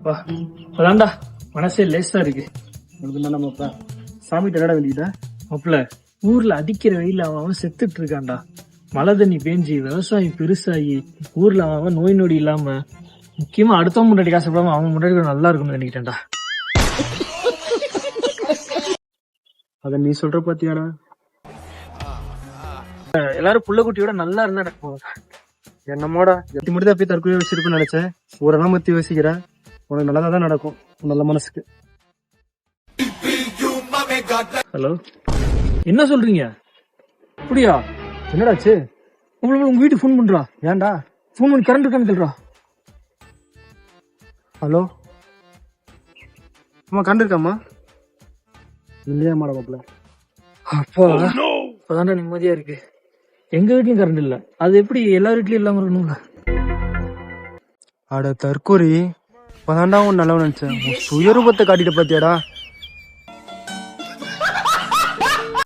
வா அதான்டா மனசே லேசா இருக்கு. உனக்கு என்ன நம்மப்பா சாமி விளையாட வேண்டியதா? மாப்பிள ஊர்ல அடிக்கிற வெயில அவன் செத்துட்டு இருக்கான்டா. மழை தண்ணி பேஞ்சு விவசாயம் பெருசாகி ஊர்ல அவன் நோய் நொடி இல்லாம முக்கியமா அடுத்தவங்க முன்னாடி காசுப்படாம அவன் முன்னாடி நல்லா இருக்கும்னு நினைக்கிட்டேன்டா. அத நீ சொல்ற பாத்தியாடா? எல்லாரும் புள்ள குட்டியோட நல்லா இருந்தா நடக்கும். என்னமோடா எத்தி மட்டும் போய் தற்கொலை வச்சிருப்பேன்னு நினைச்சேன். ஊரெல்லாம் பத்தி யோசிக்கிற, உனக்கு நல்லதான் நடக்கும் நல்ல மனசுக்கு. ஹலோ, என்ன சொல்றீங்க? அப்படியா? என்னடாச்சு? உங்க வீட்டுக்கு ஃபோன் பண்றா. ஏன்டா? ஃபோன் பண்ணி கரண்ட் இருக்கான்னு கேள்றா. ஹலோ அம்மா, கண்டு இருக்காம்மா? இல்லையா மாட மாப்பிள்ள? அப்பா இப்பதான்டா நிம்மதியா இருக்கு. எங்க வீட்லயும் கரண்ட் இல்ல, அது எப்படி எல்லா வீட்லயும் இல்லாம இருக்கணும்ல? அட தற்கொலை, இப்பதான்டா உன் நல்லவன் நினைச்சேன். சுயரூபத்தை காட்டிட்டு பாத்தியாடா?